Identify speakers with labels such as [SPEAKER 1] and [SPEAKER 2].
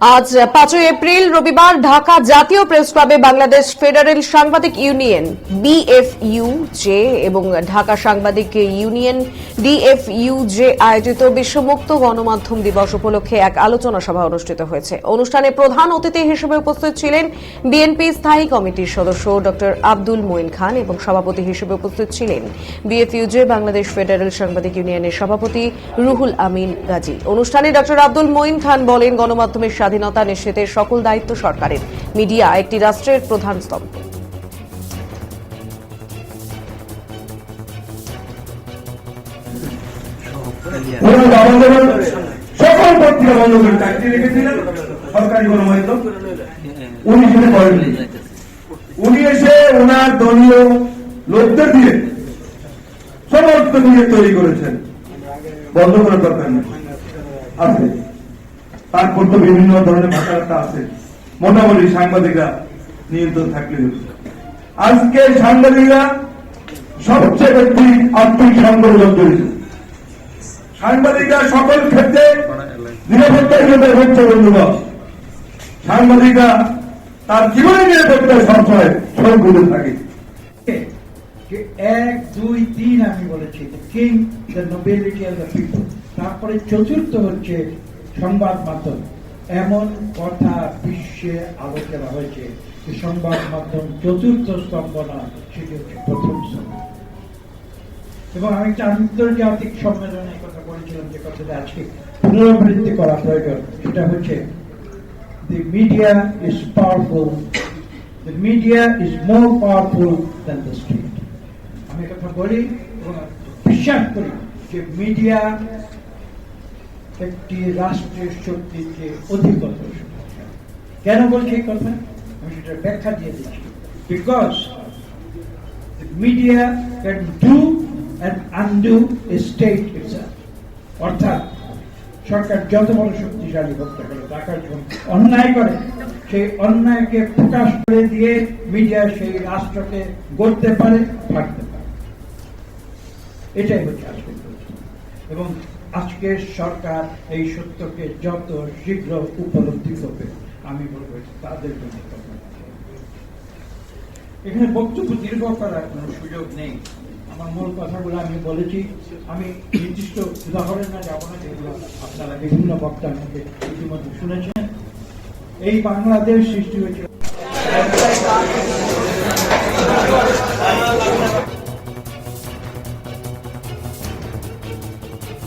[SPEAKER 1] আজ 5 এপ্রিল রবিবার ঢাকা জাতীয় প্রেস ক্লাবে বাংলাদেশ ফেডারেল সাংবাদিক ইউনিয়ন বিএফইউজে এবং ঢাকা সাংবাদিক ইউনিয়ন ডিএফইউজে আয়োজিত বিশ্বমুক্ত গণমাধ্যম দিবস উপলক্ষে এক আলোচনা সভা অনুষ্ঠিত হয়েছে। অনুষ্ঠানে প্রধান অতিথি হিসেবে উপস্থিত ছিলেন বিএনপি স্থায়ী কমিটির সদস্য ডক্টর আব্দুল মঈন খান এবং সভাপতি হিসেবে উপস্থিত ছিলেন বিএফইউজে বাংলাদেশ ফেডারেল সাংবাদিক ইউনিয়নের সভাপতি রুহুল আমিন গাজী। অনুষ্ঠানে ডক্টর আব্দুল মঈন খান বলেন, গণমাধ্যমের স্বাধীনতা নিশ্চিতের সকল দায়িত্ব সরকারের। মিডিয়া একটি রাষ্ট্রের প্রধান স্তম্ভ।
[SPEAKER 2] সকল পত্রিকা বন্ধ করে চাকরি রেখেছিলেন সরকারি গণমাধ্যম। উনি সেটা করেননি। উনি এসে ওনার দলীয় লোকদের দিয়ে সমস্ত দিয়ে তৈরি করেছেন। বন্ধ করার দরকার নেই, আছে। তারপর তো বিভিন্ন ধরনের ভাষাটা আছে। মোটামুটি সাংবাদিকরা নিয়ন্ত্রণ থাকলে আজকে সাংবাদিকরা সবচেয়ে ব্যক্তি আর্থিক সংকটে জড়িত। সাংবাদিকরা সকল ক্ষেত্রে নিরাপত্তার জন্য হচ্ছে বন্ধুগণ। সাংবাদিকরা তার জীবনের নিরাপত্তায় সবসময় সংকটে থাকে।
[SPEAKER 3] 1, 2, 3 আমি বলেছি, king, the nobility of the people. তারপরে চতুর্থ হচ্ছে সংবাদ মাধ্যম। এমন কথা বিশ্বে আলোচনা হয়েছে যে সংবাদ মাধ্যম চতুর্থ স্তম্ভ না, সেটি হচ্ছে প্রথম স্তম্ভ। এবং আমি একটা আন্তর্জাতিক সম্মেলনে কথা বলেছিলাম, যে কথাটা আজকে পুনরাবৃত্তি করা প্রয়োজন। সেটা হচ্ছে, the media is powerful, the media is more powerful than the state. আমি কথা বলি এবং বিশ্বাস করি যে মিডিয়া একটি রাষ্ট্রের শক্তির চেয়ে অধিকতর শক্তিশালী। কেন বলছি এই কথা? আমি সেটা ব্যাখ্যা দিয়ে দিচ্ছি। Because media can do and undo a state itself. অর্থাৎ সরকার যত বড় শক্তিশালী হতে পারে, টাকা যখন অন্যায় করে, সেই অন্যায়কে প্রকাশ করে দিয়ে মিডিয়া সেই রাষ্ট্রকে গড়তে পারে, থাকতে পারে। এটাই হচ্ছে আজকের পরিস্থিতি। এবং আজকের সরকার এই সত্যকে যত শীঘ্র উপলব্ধি করবে, আমি বলবো তাদের জন্য। এখানে বক্তব্য দীর্ঘ করার কোন সুযোগ নেই। আমার মূল কথাগুলো আমি বলেছি। আমি নির্দিষ্ট উদাহরণে যাব না, যেগুলো আপনারা বিভিন্ন বক্তার মধ্যে ইতিমধ্যে শুনেছেন। এই বাংলাদেশ সৃষ্টি হয়েছে